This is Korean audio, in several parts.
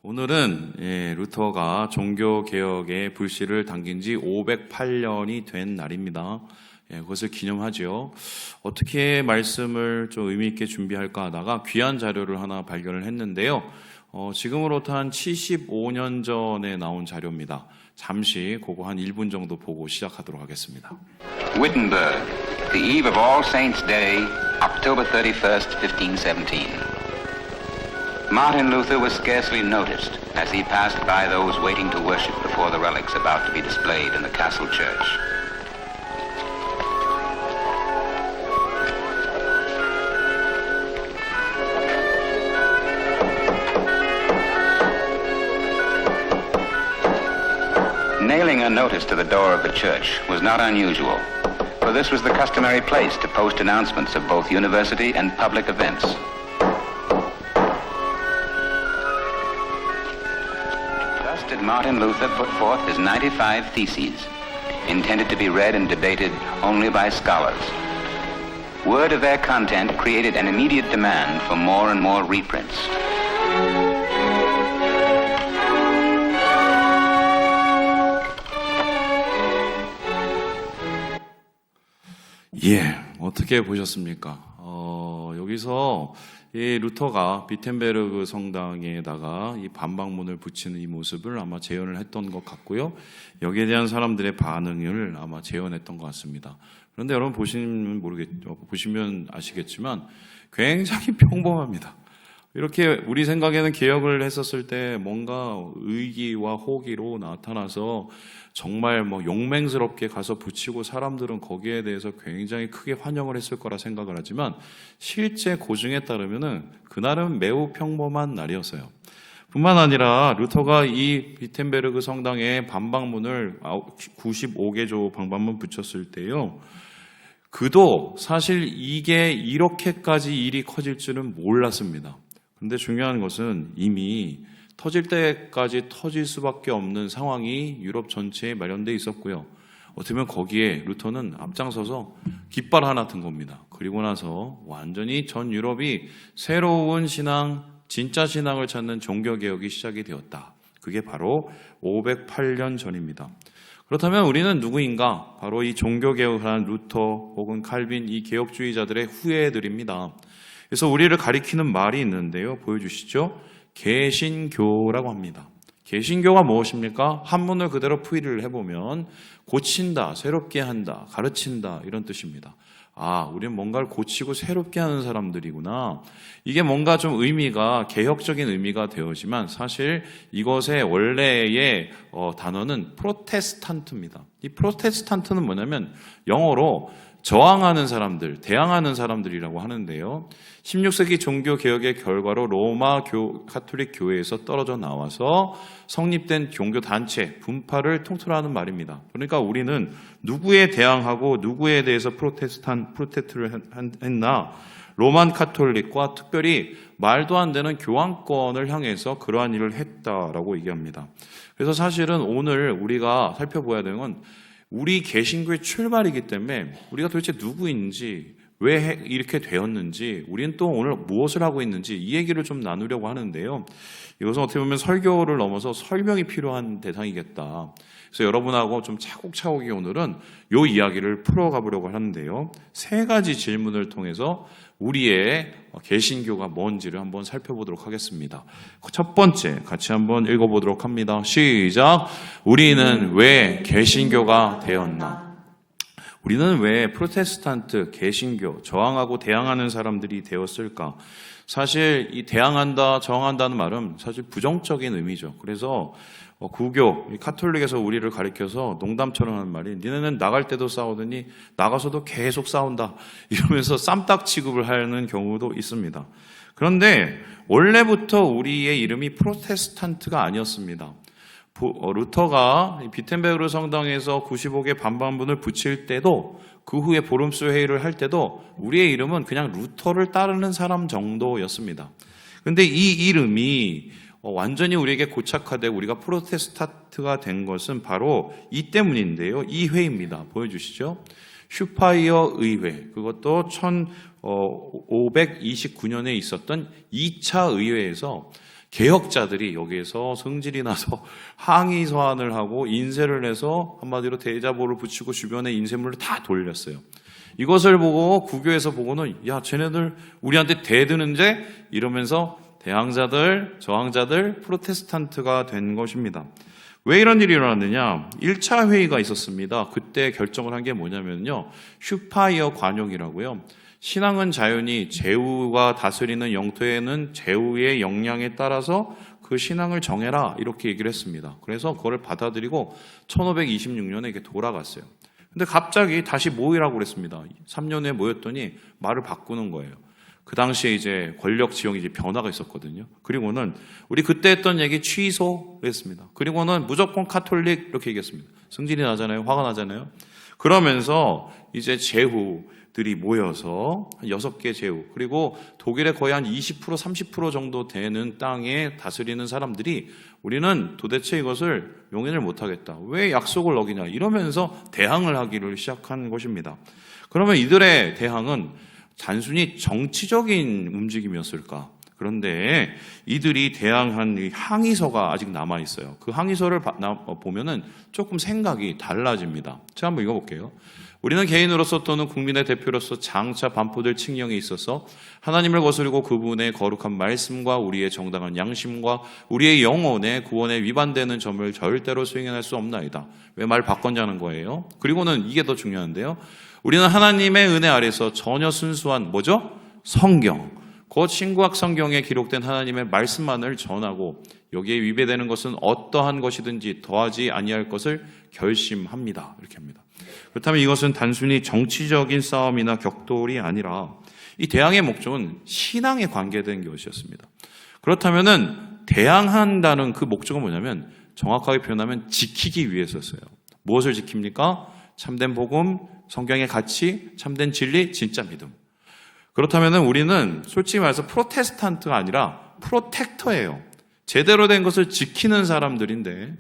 오늘은 루터가 종교개혁의 불씨를 당긴 지 508년이 된 날입니다. 그것을 기념하죠. 어떻게 말씀을 좀 의미 있게 준비할까 하다가 귀한 자료를 하나 발견을 했는데요. 지금으로부터 한 75년 전에 나온 자료입니다. 잠시 그거 한 1분 정도 보고 시작하도록 하겠습니다. Wittenberg, the eve of All Saints' Day, October 31st, 1517. Martin Luther was scarcely noticed as he passed by those waiting to worship before the relics about to be displayed in the castle church. Nailing a notice to the door of the church was not unusual, for this was the customary place to post announcements of both university and public events. Thus did Martin Luther put forth his 95 Theses, intended to be read and debated only by scholars. Word of their content created an immediate demand for more and more reprints. 어떻게 보셨습니까? 여기서 이 루터가 비텐베르그 성당에다가 이 반박문을 붙이는 이 모습을 아마 재현을 했던 것 같고요. 여기에 대한 사람들의 반응을 아마 재현했던 것 같습니다. 그런데 여러분 보시면 아시겠지만 굉장히 평범합니다. 이렇게 우리 생각에는 개혁을 했었을 때 뭔가 의기와 호기로 나타나서 정말 용맹스럽게 가서 붙이고 사람들은 거기에 대해서 굉장히 크게 환영을 했을 거라 생각을 하지만 실제 고증에 따르면은 그날은 매우 평범한 날이었어요. 뿐만 아니라 루터가 이 비텐베르그 성당에 반박문을 95개조 반박문 붙였을 때요. 그도 사실 이게 이렇게까지 일이 커질 줄은 몰랐습니다. 그런데 중요한 것은 이미 터질 때까지 터질 수밖에 없는 상황이 유럽 전체에 마련되어 있었고요. 어떻게 보면 거기에 루터는 앞장서서 깃발 하나 든 겁니다. 그리고 나서 완전히 전 유럽이 새로운 신앙, 진짜 신앙을 찾는 종교개혁이 시작이 되었다. 그게 바로 508년 전입니다. 그렇다면 우리는 누구인가? 바로 이 종교개혁을 한 루터 혹은 칼빈 이 개혁주의자들의 후예들입니다. 그래서 우리를 가리키는 말이 있는데요. 보여주시죠. 개신교라고 합니다. 개신교가 무엇입니까? 한문을 그대로 풀이를 해보면 고친다, 새롭게 한다, 가르친다 이런 뜻입니다. 우리는 뭔가를 고치고 새롭게 하는 사람들이구나. 이게 뭔가 좀 의미가 개혁적인 의미가 되었지만 사실 이것의 원래의 단어는 프로테스탄트입니다. 이 프로테스탄트는 뭐냐면 영어로 저항하는 사람들, 대항하는 사람들이라고 하는데요. 16세기 종교개혁의 결과로 로마 카톨릭 교회에서 떨어져 나와서 성립된 종교단체, 분파를 통틀어하는 말입니다. 그러니까 우리는 누구에 대항하고 누구에 대해서 프로테스트를 했나? 로만 카톨릭과 특별히 말도 안 되는 교황권을 향해서 그러한 일을 했다라고 얘기합니다. 그래서 사실은 오늘 우리가 살펴봐야 되는 건 우리 개신교의 출발이기 때문에 우리가 도대체 누구인지 왜 이렇게 되었는지 우리는 또 오늘 무엇을 하고 있는지 이 얘기를 좀 나누려고 하는데요. 이것은 어떻게 보면 설교를 넘어서 설명이 필요한 대상이겠다. 그래서 여러분하고 좀 차곡차곡이 오늘은 이 이야기를 풀어가 보려고 하는데요. 3가지 질문을 통해서 우리의 개신교가 뭔지를 한번 살펴보도록 하겠습니다. 첫 번째 같이 한번 읽어보도록 합니다. 시작! 우리는 왜 개신교가 되었나? 우리는 왜 프로테스탄트, 개신교, 저항하고 대항하는 사람들이 되었을까? 사실 이 대항한다, 저항한다는 말은 사실 부정적인 의미죠. 그래서 구교, 카톨릭에서 우리를 가리켜서 농담처럼 하는 말이 니네는 나갈 때도 싸우더니 나가서도 계속 싸운다 이러면서 쌈딱 취급을 하는 경우도 있습니다. 그런데 원래부터 우리의 이름이 프로테스탄트가 아니었습니다. 루터가 비텐베르그 성당에서 95개 반박문을 붙일 때도 그 후에 보름수 회의를 할 때도 우리의 이름은 그냥 루터를 따르는 사람 정도였습니다. 그런데 이 이름이 완전히 우리에게 고착화되고 우리가 프로테스탄트가 된 것은 바로 이 때문인데요. 이 회의입니다. 보여주시죠. 슈파이어 의회, 그것도 1529년에 있었던 2차 의회에서 개혁자들이 여기에서 성질이 나서 항의 서한을 하고 인쇄를 해서 한마디로 대자보를 붙이고 주변에 인쇄물을 다 돌렸어요. 이것을 보고 구교에서 보고는 야, 쟤네들 우리한테 대드는데 이러면서 대항자들, 저항자들, 프로테스탄트가 된 것입니다. 왜 이런 일이 일어났느냐? 1차 회의가 있었습니다. 그때 결정을 한 게 뭐냐면요. 슈파이어 관용이라고요. 신앙은 자연히 제후가 다스리는 영토에는 제후의 역량에 따라서 그 신앙을 정해라 이렇게 얘기를 했습니다. 그래서 그걸 받아들이고 1526년에 이게 돌아갔어요. 근데 갑자기 다시 모이라고 그랬습니다. 3년 후에 모였더니 말을 바꾸는 거예요. 그 당시에 이제 권력 지형이 이제 변화가 있었거든요. 그리고는 우리 그때 했던 얘기 취소했습니다. 그리고는 무조건 카톨릭 이렇게 얘기했습니다. 승질이 나잖아요. 화가 나잖아요. 그러면서 이제 제후들이 모여서 6개 제후, 그리고 독일의 거의 한 20% 30% 정도 되는 땅에 다스리는 사람들이 우리는 도대체 이것을 용인을 못하겠다. 왜 약속을 어기냐 이러면서 대항을 하기를 시작한 것입니다. 그러면 이들의 대항은 단순히 정치적인 움직임이었을까? 그런데 이들이 대항한 이 항의서가 아직 남아있어요. 그 항의서를 보면은 조금 생각이 달라집니다. 제가 한번 읽어볼게요. 우리는 개인으로서 또는 국민의 대표로서 장차 반포될 칙령에 있어서 하나님을 거스르고 그분의 거룩한 말씀과 우리의 정당한 양심과 우리의 영혼의 구원에 위반되는 점을 절대로 수행할 수 없나이다. 왜 말 바꿨냐는 거예요. 그리고는 이게 더 중요한데요. 우리는 하나님의 은혜 아래서 전혀 순수한 뭐죠? 성경, 곧 신구약 성경에 기록된 하나님의 말씀만을 전하고 여기에 위배되는 것은 어떠한 것이든지 더하지 아니할 것을 결심합니다. 이렇게 합니다. 그렇다면 이것은 단순히 정치적인 싸움이나 격돌이 아니라 이 대항의 목적은 신앙에 관계된 것이었습니다. 그렇다면은 대항한다는 그 목적은 뭐냐면 정확하게 표현하면 지키기 위해서였어요. 무엇을 지킵니까? 참된 복음, 성경의 가치, 참된 진리, 진짜 믿음. 그렇다면 우리는 솔직히 말해서 프로테스탄트가 아니라 프로텍터예요. 제대로 된 것을 지키는 사람들인데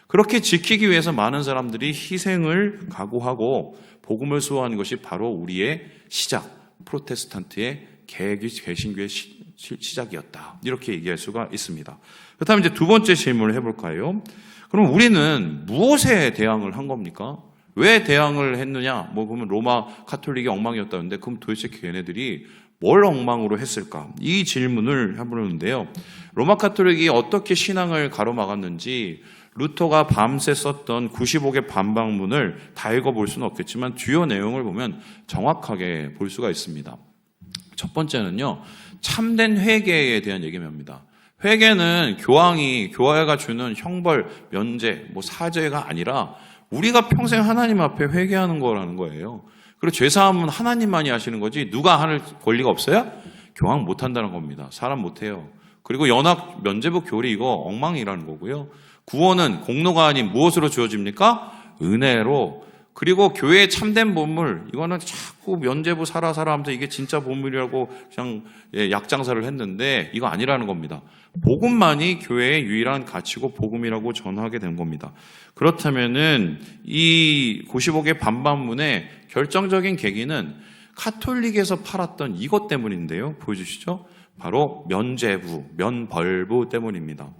그렇게 지키기 위해서 많은 사람들이 희생을 각오하고 복음을 수호하는 것이 바로 우리의 시작, 프로테스탄트의 개신교의 시작이었다. 이렇게 얘기할 수가 있습니다. 그렇다면 이제 두 번째 질문을 해볼까요? 그럼 우리는 무엇에 대항을 한 겁니까? 왜 대항을 했느냐? 그러면 로마 카톨릭이 엉망이었다는데 그럼 도대체 걔네들이 뭘 엉망으로 했을까? 이 질문을 해보는데요. 로마 카톨릭이 어떻게 신앙을 가로막았는지 루터가 밤새 썼던 95개 반박문을 다 읽어볼 수는 없겠지만 주요 내용을 보면 정확하게 볼 수가 있습니다. 첫 번째는요. 참된 회개에 대한 얘기입니다. 회개는 교회가 주는 형벌, 면제, 사죄가 아니라 우리가 평생 하나님 앞에 회개하는 거라는 거예요. 그리고 죄사함은 하나님만이 하시는 거지 누가 할 권리가 없어요? 교황 못한다는 겁니다. 사람 못해요. 그리고 연합 면제부 교리 이거 엉망이라는 거고요. 구원은 공로가 아닌 무엇으로 주어집니까? 은혜로. 그리고 교회의 참된 보물 이거는 자꾸 면제부 사라 하면서 이게 진짜 보물이라고 그냥 약장사를 했는데 이거 아니라는 겁니다. 복음만이 교회의 유일한 가치고 복음이라고 전하게 된 겁니다. 그렇다면은 이 95개 반박문의 결정적인 계기는 카톨릭에서 팔았던 이것 때문인데요. 보여주시죠. 바로 면제부, 면벌부 때문입니다.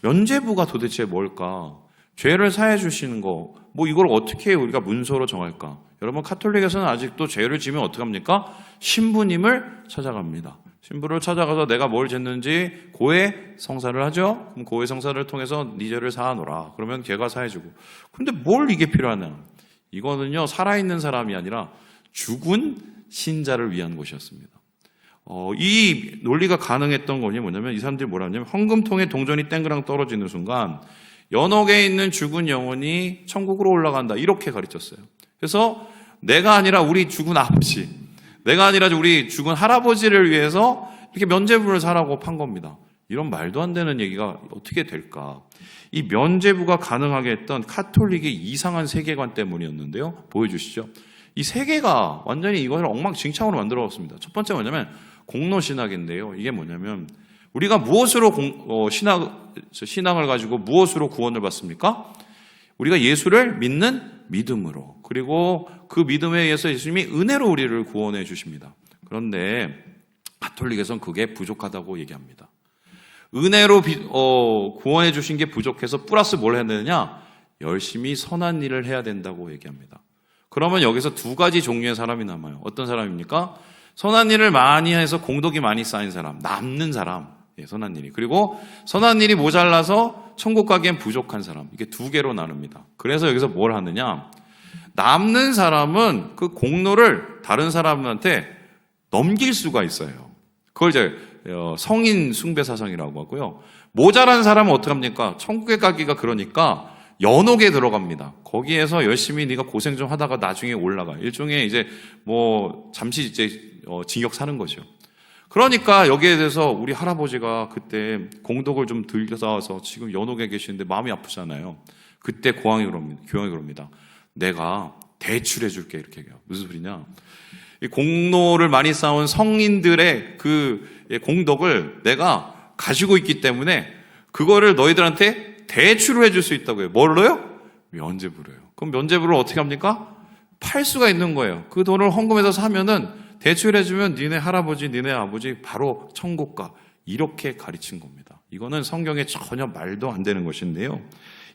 면제부가 도대체 뭘까? 죄를 사해 주시는 거, 이걸 어떻게 우리가 문서로 정할까? 여러분, 카톨릭에서는 아직도 죄를 지면 어떻게 합니까? 신부님을 찾아갑니다. 신부를 찾아가서 내가 뭘 쟀는지 고해 성사를 하죠? 그럼 고해 성사를 통해서 네 죄를 사하노라. 그러면 걔가 사해주고. 근데 뭘 이게 필요하냐? 이거는요, 살아있는 사람이 아니라 죽은 신자를 위한 것이었습니다. 이 논리가 가능했던 거니 뭐냐면 이 사람들이 뭐라 하냐면 헌금통에 동전이 땡그랑 떨어지는 순간 연옥에 있는 죽은 영혼이 천국으로 올라간다. 이렇게 가르쳤어요. 그래서 내가 아니라 우리 죽은 아버지, 내가 아니라 우리 죽은 할아버지를 위해서 이렇게 면죄부를 사라고 판 겁니다. 이런 말도 안 되는 얘기가 어떻게 될까? 이 면죄부가 가능하게 했던 카톨릭의 이상한 세계관 때문이었는데요. 보여주시죠. 이 세계가 완전히 이것을 엉망진창으로 만들어왔습니다. 첫 번째 뭐냐면 공로신학인데요. 이게 뭐냐면 우리가 무엇으로 신앙을 가지고 무엇으로 구원을 받습니까? 우리가 예수를 믿는 믿음으로, 그리고 그 믿음에 의해서 예수님이 은혜로 우리를 구원해 주십니다. 그런데 가톨릭에서는 그게 부족하다고 얘기합니다. 은혜로 구원해 주신 게 부족해서 플러스 뭘 해야 되느냐? 열심히 선한 일을 해야 된다고 얘기합니다. 그러면 여기서 두 가지 종류의 사람이 남아요. 어떤 사람입니까? 선한 일을 많이 해서 공덕이 많이 쌓인 사람, 남는 사람, 선한 일이. 그리고 선한 일이 모자라서 천국 가기엔 부족한 사람, 이게 두 개로 나눕니다. 그래서 여기서 뭘 하느냐? 남는 사람은 그 공로를 다른 사람한테 넘길 수가 있어요. 그걸 이제 성인 숭배 사상이라고 하고요. 모자란 사람은 어떻게 합니까? 천국에 가기가 그러니까 연옥에 들어갑니다. 거기에서 열심히 네가 고생 좀 하다가 나중에 올라가. 일종의 이제 뭐 잠시 이제 징역 사는 거죠. 그러니까 여기에 대해서 우리 할아버지가 그때 공덕을 좀 들여서 지금 연옥에 계시는데 마음이 아프잖아요. 그때 교황이 그럽니다. 내가 대출해 줄게, 이렇게 얘기해요. 무슨 소리냐? 이 공로를 많이 쌓은 성인들의 그 공덕을 내가 가지고 있기 때문에 그거를 너희들한테 대출을 해줄 수 있다고 해요. 뭘로요? 면죄부로요. 그럼 면죄부를 어떻게 합니까? 팔 수가 있는 거예요. 그 돈을 헌금해서 사면은 대출해주면 니네 할아버지, 니네 아버지 바로 천국 가. 이렇게 가르친 겁니다. 이거는 성경에 전혀 말도 안 되는 것인데요.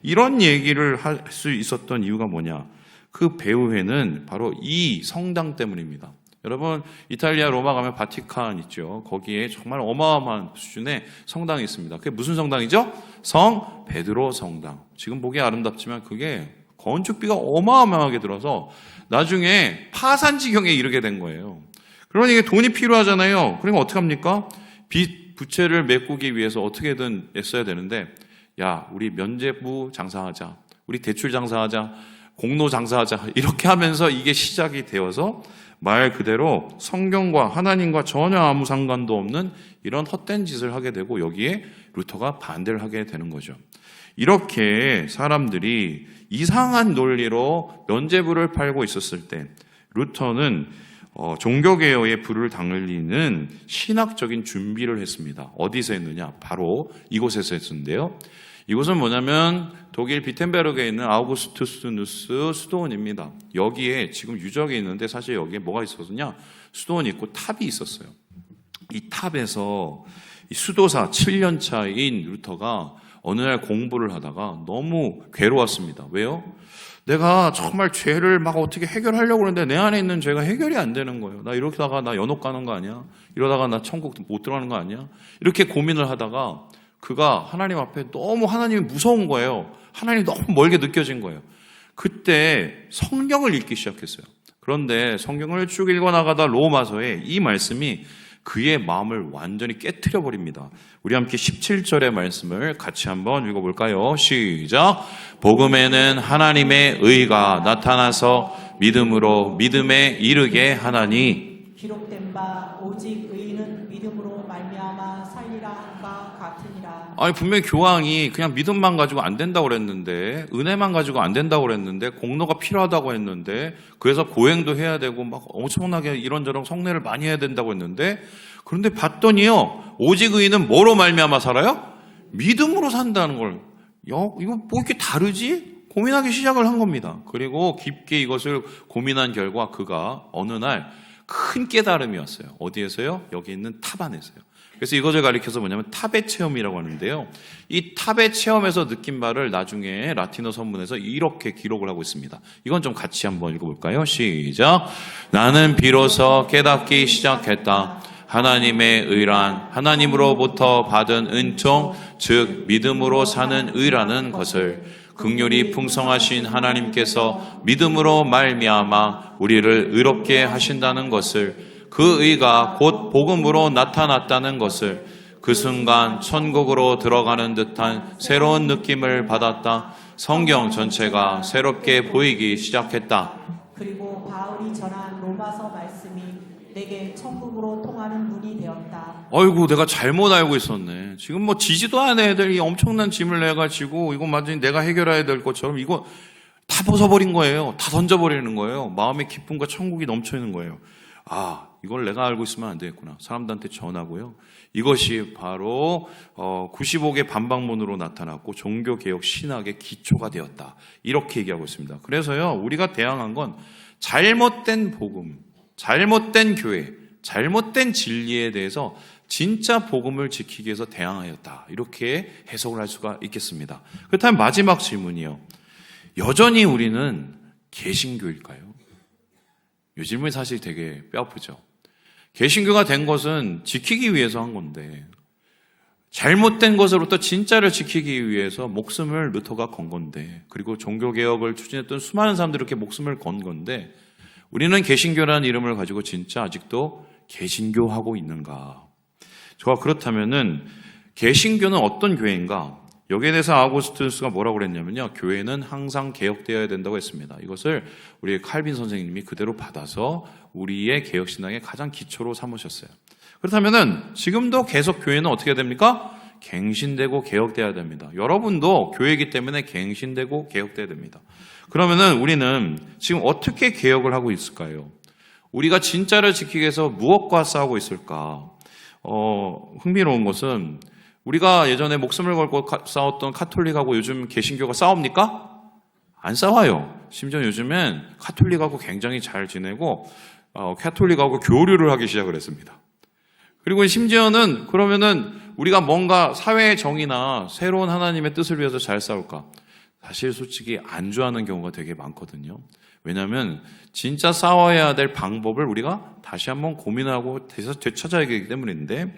이런 얘기를 할 수 있었던 이유가 뭐냐? 그 배후에는 바로 이 성당 때문입니다. 여러분, 이탈리아 로마 가면 바티칸 있죠. 거기에 정말 어마어마한 수준의 성당이 있습니다. 그게 무슨 성당이죠? 성 베드로 성당. 지금 보기 아름답지만 그게 건축비가 어마어마하게 들어서 나중에 파산 지경에 이르게 된 거예요. 그러니 돈이 필요하잖아요. 그러면 어떻게 합니까? 빚, 부채를 메꾸기 위해서 어떻게든 애써야 되는데, 야, 우리 면죄부 장사하자. 우리 대출 장사하자. 공로 장사하자. 이렇게 하면서 이게 시작이 되어서 말 그대로 성경과 하나님과 전혀 아무 상관도 없는 이런 헛된 짓을 하게 되고 여기에 루터가 반대를 하게 되는 거죠. 이렇게 사람들이 이상한 논리로 면죄부를 팔고 있었을 때 루터는 종교개혁의 불을 당리는 신학적인 준비를 했습니다. 어디서 했느냐? 바로 이곳에서 했는데요. 이곳은 뭐냐면 독일 비텐베르크에 있는 아우구스투스누스 수도원입니다. 여기에 지금 유적이 있는데 사실 여기에 뭐가 있었냐? 수도원이 있고 탑이 있었어요. 이 탑에서 이 수도사 7년 차인 루터가 어느 날 공부를 하다가 너무 괴로웠습니다. 왜요? 내가 정말 죄를 막 어떻게 해결하려고 하는데 내 안에 있는 죄가 해결이 안 되는 거예요. 나 이러다가 나 연옥 가는 거 아니야? 이러다가 나 천국 못 들어가는 거 아니야? 이렇게 고민을 하다가 그가 하나님 앞에 너무 하나님이 무서운 거예요. 하나님이 너무 멀게 느껴진 거예요. 그때 성경을 읽기 시작했어요. 그런데 성경을 쭉 읽어나가다 로마서에 이 말씀이 그의 마음을 완전히 깨트려 버립니다. 우리 함께 17절의 말씀을 같이 한번 읽어볼까요? 시작! 복음에는 하나님의 의가 나타나서 믿음으로 믿음에 이르게 하나니 기록된 바 오직 의인은 믿음으로 말미암아 살리라 함과 같으니라. 아니 분명히 교황이 그냥 믿음만 가지고 안 된다고 그랬는데 은혜만 가지고 안 된다고 그랬는데 공로가 필요하다고 했는데 그래서 고행도 해야 되고 막 엄청나게 이런저런 성례를 많이 해야 된다고 했는데 그런데 봤더니요 오직 의인은 뭐로 말미암아 살아요? 믿음으로 산다는 걸 이거 뭐 이렇게 다르지? 고민하기 시작을 한 겁니다. 그리고 깊게 이것을 고민한 결과 그가 어느 날 큰 깨달음이었어요. 어디에서요? 여기 있는 탑 안에서요. 그래서 이것을 가리켜서 뭐냐면 탑의 체험이라고 하는데요. 이 탑의 체험에서 느낀 바를 나중에 라틴어 선문에서 이렇게 기록을 하고 있습니다. 이건 좀 같이 한번 읽어볼까요? 시작! 나는 비로소 깨닫기 시작했다. 하나님의 의란 하나님으로부터 받은 은총, 즉 믿음으로 사는 의라는 것을 긍휼이 풍성하신 하나님께서 믿음으로 말미암아 우리를 의롭게 하신다는 것을 그 의가 곧 복음으로 나타났다는 것을 그 순간 천국으로 들어가는 듯한 새로운 느낌을 받았다. 성경 전체가 새롭게 보이기 시작했다. 그리고 바울이 전한 로마서 말씀이 내게 천국으로 통하는 문이 되었다. 아이고 내가 잘못 알고 있었네. 지금 뭐 지지도 않은 애들이 엄청난 짐을 내가지고 이거 완전히 내가 해결해야 될 것처럼 이거 다 벗어버린 거예요. 다 던져버리는 거예요. 마음의 기쁨과 천국이 넘쳐있는 거예요. 아 이걸 내가 알고 있으면 안 되겠구나. 사람들한테 전하고요. 이것이 바로 95개 반박문으로 나타났고 종교개혁 신학의 기초가 되었다. 이렇게 얘기하고 있습니다. 그래서요 우리가 대항한 건 잘못된 복음, 잘못된 교회, 잘못된 진리에 대해서 진짜 복음을 지키기 위해서 대항하였다. 이렇게 해석을 할 수가 있겠습니다. 그렇다면 마지막 질문이요. 여전히 우리는 개신교일까요? 이 질문이 사실 되게 뼈아프죠. 개신교가 된 것은 지키기 위해서 한 건데 잘못된 것으로부터 진짜를 지키기 위해서 목숨을 루터가 건 건데, 그리고 종교개혁을 추진했던 수많은 사람들이 이렇게 목숨을 건 건데, 우리는 개신교라는 이름을 가지고 진짜 아직도 개신교하고 있는가? 저가 그렇다면은 개신교는 어떤 교회인가? 여기에 대해서 아우구스투스가 뭐라고 그랬냐면요, 교회는 항상 개혁되어야 된다고 했습니다. 이것을 우리 칼빈 선생님이 그대로 받아서 우리의 개혁신앙의 가장 기초로 삼으셨어요. 그렇다면은 지금도 계속 교회는 어떻게 됩니까? 갱신되고 개혁돼야 됩니다. 여러분도 교회이기 때문에 갱신되고 개혁돼야 됩니다. 그러면은 우리는 지금 어떻게 개혁을 하고 있을까요? 우리가 진짜를 지키기 위해서 무엇과 싸우고 있을까? 흥미로운 것은 우리가 예전에 목숨을 걸고 싸웠던 카톨릭하고 요즘 개신교가 싸웁니까? 안 싸워요. 심지어 요즘엔 카톨릭하고 굉장히 잘 지내고 카톨릭하고 교류를 하기 시작을 했습니다. 그리고 심지어는 그러면은 우리가 뭔가 사회의 정의나 새로운 하나님의 뜻을 위해서 잘 싸울까? 사실 솔직히 안 좋아하는 경우가 되게 많거든요. 왜냐하면 진짜 싸워야 될 방법을 우리가 다시 한번 고민하고 되찾아야 되기 때문인데,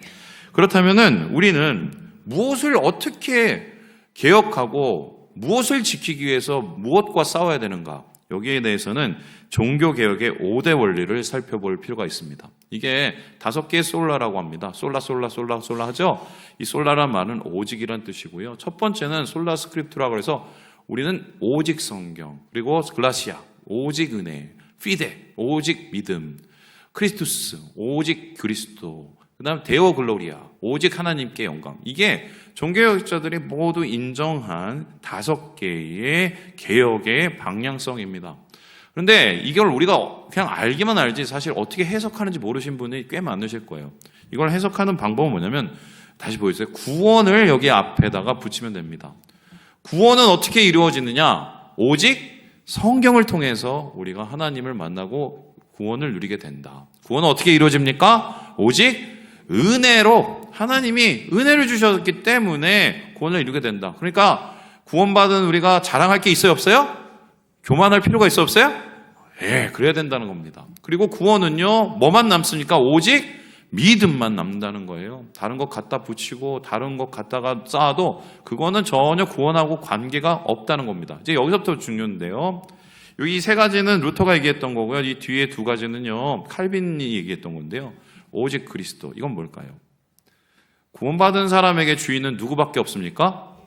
그렇다면은 우리는 무엇을 어떻게 개혁하고 무엇을 지키기 위해서 무엇과 싸워야 되는가? 여기에 대해서는 종교개혁의 5대 원리를 살펴볼 필요가 있습니다. 이게 5개의 솔라라고 합니다. 솔라 하죠? 이 솔라란 말은 오직이란 뜻이고요. 첫 번째는 솔라 스크립투라고 해서 우리는 오직 성경, 그리고 글라시아, 오직 은혜, 피데, 오직 믿음, 크리스투스, 오직 그리스도, 그 다음 데오 글로리아, 오직 하나님께 영광. 이게 종교개혁자들이 모두 인정한 5개의 개혁의 방향성입니다. 그런데 이걸 우리가 그냥 알기만 알지 사실 어떻게 해석하는지 모르신 분이 꽤 많으실 거예요. 이걸 해석하는 방법은 뭐냐면, 다시 보여주세요. 구원을 여기 앞에다가 붙이면 됩니다. 구원은 어떻게 이루어지느냐? 오직 성경을 통해서 우리가 하나님을 만나고 구원을 누리게 된다. 구원은 어떻게 이루어집니까? 오직 은혜로, 하나님이 은혜를 주셨기 때문에 구원을 이루게 된다. 그러니까 구원받은 우리가 자랑할 게 있어요, 없어요? 교만할 필요가 있어, 없어요? 예, 그래야 된다는 겁니다. 그리고 구원은요, 뭐만 남습니까? 오직 믿음만 남는다는 거예요. 다른 것 갖다 붙이고 다른 것 갖다가 쌓아도 그거는 전혀 구원하고 관계가 없다는 겁니다. 이제 여기서부터 중요한데요. 이 3가지는 루터가 얘기했던 거고요. 이 뒤에 2가지는요, 칼빈이 얘기했던 건데요. 오직 그리스도. 이건 뭘까요? 구원받은 사람에게 주인은 누구밖에 없습니까?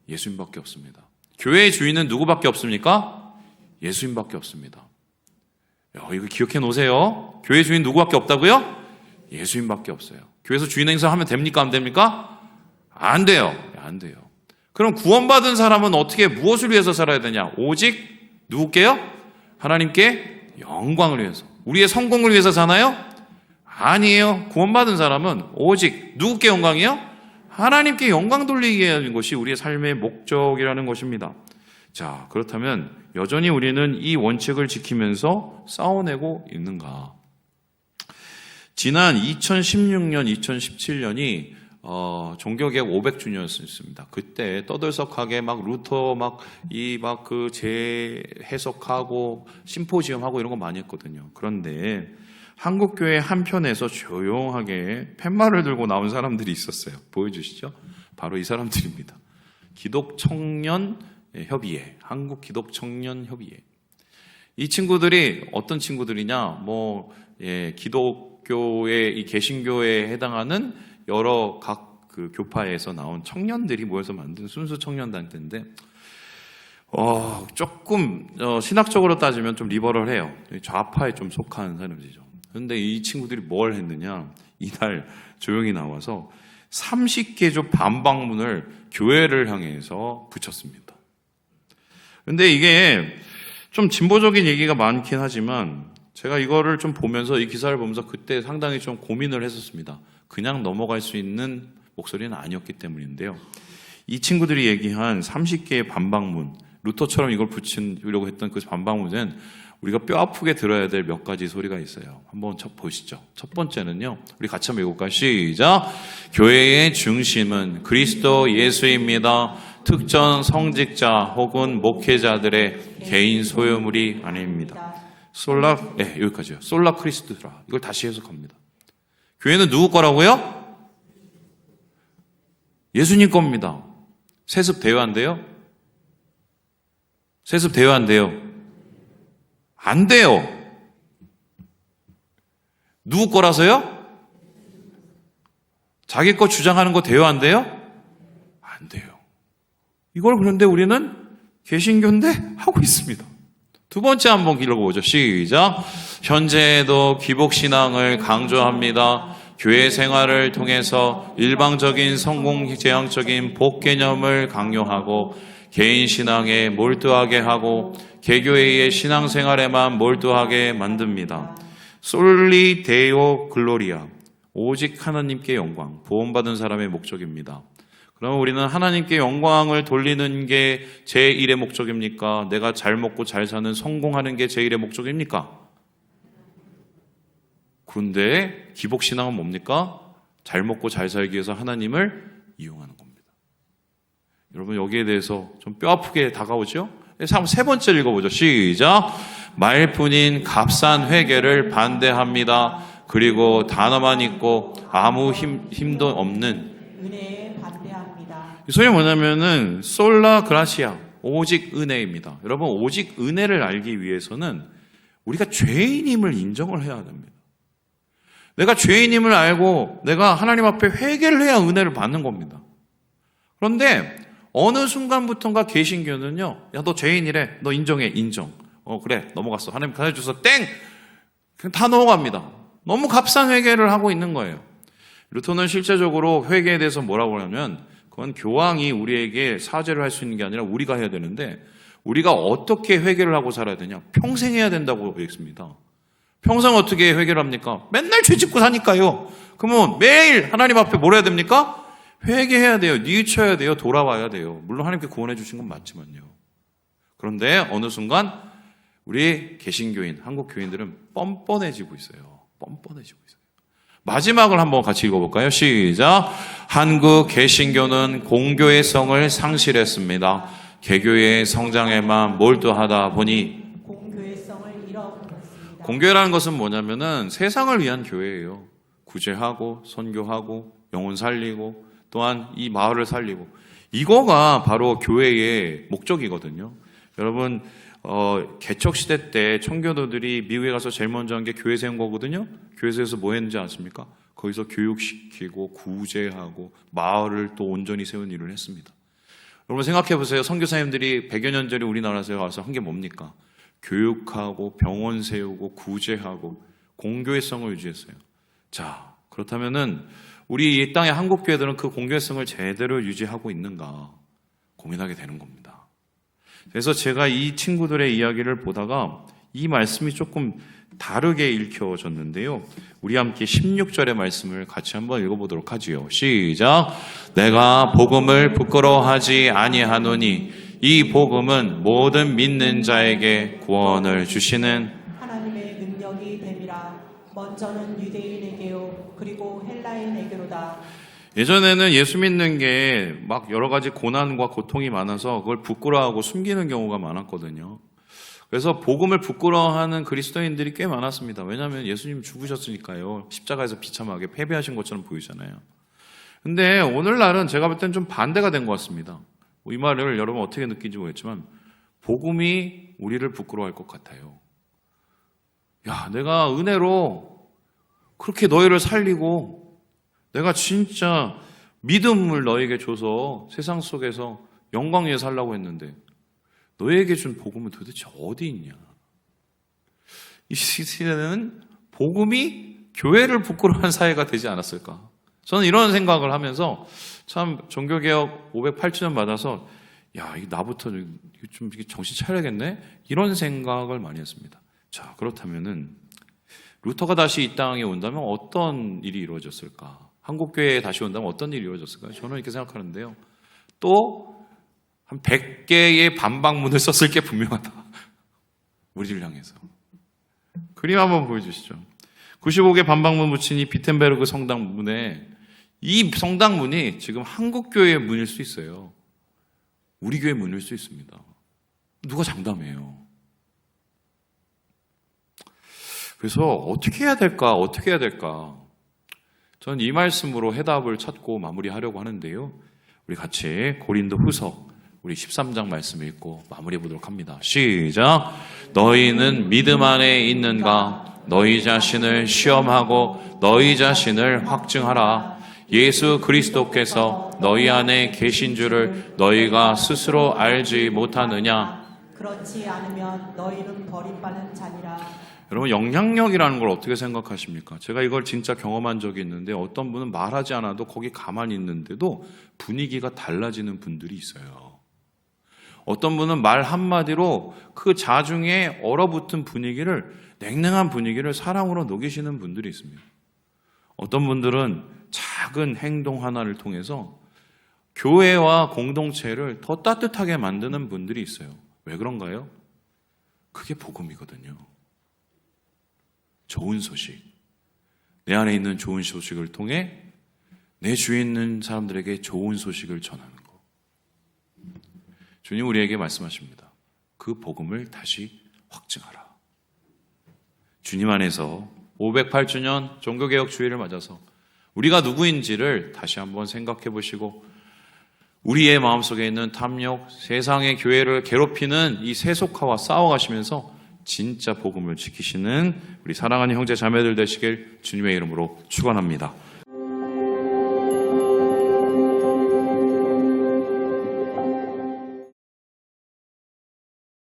예수님밖에 없습니다. 교회의 주인은 누구밖에 없습니까? 예수님밖에 없습니다. 이거 기억해 놓으세요. 교회의 주인 누구밖에 없다고요? 예수님밖에 없어요. 교회에서 주인 행사하면 됩니까? 안 됩니까? 안 돼요. 안 돼요. 그럼 구원받은 사람은 어떻게, 무엇을 위해서 살아야 되냐? 오직 누구께요? 하나님께 영광을 위해서. 우리의 성공을 위해서 사나요? 아니에요. 구원받은 사람은 오직 누구께 영광이요? 하나님께 영광 돌리게 하는 것이 우리의 삶의 목적이라는 것입니다. 자, 그렇다면 여전히 우리는 이 원칙을 지키면서 싸워내고 있는가? 지난 2016년, 2017년이 종교개혁 500주년이었습니다. 그때 떠들썩하게 막 루터 그 재해석하고 심포지엄하고 이런 거 많이 했거든요. 그런데 한국교회 한편에서 조용하게 팻말을 들고 나온 사람들이 있었어요. 보여주시죠? 바로 이 사람들입니다. 기독청년협의회, 한국기독청년협의회. 이 친구들이 어떤 친구들이냐? 기독교의 이 개신교에 해당하는 여러 각 그 교파에서 나온 청년들이 모여서 만든 순수 청년단체인데, 조금 신학적으로 따지면 좀 리버럴해요. 좌파에 좀 속한 사람들이죠. 그런데 이 친구들이 뭘 했느냐? 이날 조용히 나와서 30개조 반박문을 교회를 향해서 붙였습니다. 그런데 이게 좀 진보적인 얘기가 많긴 하지만 제가 이거를 좀 보면서, 이 기사를 보면서 그때 상당히 좀 고민을 했었습니다. 그냥 넘어갈 수 있는 목소리는 아니었기 때문인데요. 이 친구들이 얘기한 30개의 반박문, 루터처럼 이걸 붙이려고 했던 그 반박문은 우리가 뼈 아프게 들어야 될 몇 가지 소리가 있어요. 한번 보시죠. 첫 번째는요. 우리 같이 한번 읽어볼까요? 시작. 교회의 중심은 그리스도 예수입니다. 특정 성직자 혹은 목회자들의 개인 소유물이 아닙니다. 여기까지요. 솔라 크리스토라. 이걸 다시 해석합니다. 교회는 누구 거라고요? 예수님 겁니다. 세습 돼요, 안 돼요? 세습 돼요, 안 돼요? 안 돼요. 누구 거라서요? 자기 거 주장하는 거 돼요, 안 돼요? 안 돼요. 이걸 그런데 우리는 개신교인데 하고 있습니다. 두 번째 한번 읽어보죠. 시작. 현재에도 기복신앙을 강조합니다. 교회 생활을 통해서 일방적인 성공지향적인 복 개념을 강요하고 개인 신앙에 몰두하게 하고 개교회의 신앙생활에만 몰두하게 만듭니다. 솔리 데오 글로리아, 오직 하나님께 영광, 구원받은 사람의 목적입니다. 그럼 우리는 하나님께 영광을 돌리는 게 제1의 목적입니까? 내가 잘 먹고 잘 사는 성공하는 게 제1의 목적입니까? 그런데 기복신앙은 뭡니까? 잘 먹고 잘 살기 위해서 하나님을 이용하는 겁니다. 여러분 여기에 대해서 좀 뼈아프게 다가오죠? 세 번째 읽어보죠. 시작. 말뿐인 값싼 회개를 반대합니다. 그리고 단어만 있고 아무 힘도 없는 은혜에 반대합니다. 이 소리 뭐냐면은 솔라 그라시아, 오직 은혜입니다. 여러분 오직 은혜를 알기 위해서는 우리가 죄인임을 인정을 해야 됩니다. 내가 죄인임을 알고 내가 하나님 앞에 회개를 해야 은혜를 받는 겁니다. 그런데 어느 순간부터인가 개신교는요, 야, 너 죄인이래. 너 인정해, 인정. 그래, 넘어갔어. 하나님 가르쳐줘서 땡! 그냥 다 넘어갑니다. 너무 값싼 회개를 하고 있는 거예요. 루터는 실제적으로 회개에 대해서 뭐라고 하냐면, 그건 교황이 우리에게 사죄를 할 수 있는 게 아니라 우리가 해야 되는데, 우리가 어떻게 회개를 하고 살아야 되냐? 평생 해야 된다고 했습니다. 평생 어떻게 회개를 합니까? 맨날 죄 짓고 사니까요. 그러면 매일 하나님 앞에 뭘 해야 됩니까? 회개해야 돼요. 뉘우쳐야 돼요. 돌아와야 돼요. 물론 하나님께 구원해 주신 건 맞지만요. 그런데 어느 순간 우리 개신교인, 한국 교인들은 뻔뻔해지고 있어요. 뻔뻔해지고 있어요. 마지막을 한번 같이 읽어볼까요? 시작. 한국 개신교는 공교의 성을 상실했습니다. 개교의 성장에만 몰두하다 보니 공교회성을 잃어버렸습니다. 공교회라는 것은 뭐냐면은 세상을 위한 교회예요. 구제하고 선교하고 영혼 살리고 또한 이 마을을 살리고 이거가 바로 교회의 목적이거든요. 여러분 개척 시대 때 청교도들이 미국에 가서 제일 먼저 한 게 교회 세운 거거든요. 교회에서 뭐 했는지 아십니까? 거기서 교육시키고 구제하고 마을을 또 온전히 세운 일을 했습니다. 여러분 생각해 보세요. 선교사님들이 100여 년 전에 우리나라에 와서 한 게 뭡니까? 교육하고 병원 세우고 구제하고 공교회성을 유지했어요. 자, 그렇다면은 우리 이 땅의 한국 교회들은 그 공교회성을 제대로 유지하고 있는가 고민하게 되는 겁니다. 그래서 제가 이 친구들의 이야기를 보다가 이 말씀이 조금 다르게 읽혀졌는데요. 우리 함께 16절의 말씀을 같이 한번 읽어보도록 하지요. 시작. 내가 복음을 부끄러워하지 아니하노니 이 복음은 모든 믿는 자에게 구원을 주시는 하나님의 능력이 됨이라. 먼저는 유대인에게요 그리고 헬라인에게로다. 예전에는 예수 믿는 게 막 여러 가지 고난과 고통이 많아서 그걸 부끄러워하고 숨기는 경우가 많았거든요. 그래서 복음을 부끄러워하는 그리스도인들이 꽤 많았습니다. 왜냐하면 예수님 죽으셨으니까요. 십자가에서 비참하게 패배하신 것처럼 보이잖아요. 근데 오늘날은 제가 볼 땐 좀 반대가 된 것 같습니다. 이 말을 여러분 어떻게 느끼는지 모르겠지만 복음이 우리를 부끄러워할 것 같아요. 야, 내가 은혜로 그렇게 너희를 살리고 내가 진짜 믿음을 너에게 줘서 세상 속에서 영광 위에 살라고 했는데 너에게 준 복음은 도대체 어디 있냐? 이 시대는 복음이 교회를 부끄러워한 사회가 되지 않았을까? 저는 이런 생각을 하면서 참 종교개혁 508주년 받아서 야, 나부터 좀 정신 차려야겠네? 이런 생각을 많이 했습니다. 자, 그렇다면은 루터가 다시 이 땅에 온다면 어떤 일이 이루어졌을까? 한국교회에 다시 온다면 어떤 일이 이루어졌을까요? 저는 이렇게 생각하는데요. 또 한 100개의 반박문을 썼을 게 분명하다. 우리를 향해서. 그림 한번 보여주시죠. 95개 반박문 붙인 이 비텐베르그 성당문에, 이 성당문이 지금 한국 교회의 문일 수 있어요. 우리 교회 문일 수 있습니다. 누가 장담해요? 그래서 어떻게 해야 될까? 어떻게 해야 될까? 저는 이 말씀으로 해답을 찾고 마무리하려고 하는데요. 우리 같이 고린도 후서 우리 13장 말씀 읽고 마무리해 보도록 합니다. 시작. 너희는 믿음 안에 있는가? 너희 자신을 시험하고 너희 자신을 확증하라. 예수 그리스도께서 너희 안에 계신 줄을 너희가 스스로 알지 못하느냐? 그렇지 않으면 너희는 버림받은 자니라. 여러분, 영향력이라는 걸 어떻게 생각하십니까? 제가 이걸 진짜 경험한 적이 있는데, 어떤 분은 말하지 않아도 거기 가만히 있는데도 분위기가 달라지는 분들이 있어요. 어떤 분은 말 한마디로 그 자중에 얼어붙은 분위기를, 냉랭한 분위기를 사랑으로 녹이시는 분들이 있습니다. 어떤 분들은 작은 행동 하나를 통해서 교회와 공동체를 더 따뜻하게 만드는 분들이 있어요. 왜 그런가요? 그게 복음이거든요. 좋은 소식, 내 안에 있는 좋은 소식을 통해 내 주위에 있는 사람들에게 좋은 소식을 전하는 것. 주님 우리에게 말씀하십니다. 그 복음을 다시 확증하라. 주님 안에서 508주년 종교개혁 주일을 맞아서 우리가 누구인지를 다시 한번 생각해 보시고, 우리의 마음속에 있는 탐욕, 세상의 교회를 괴롭히는 이 세속화와 싸워가시면서 진짜 복음을 지키시는 우리 사랑하는 형제 자매들 되시길 주님의 이름으로 축원합니다.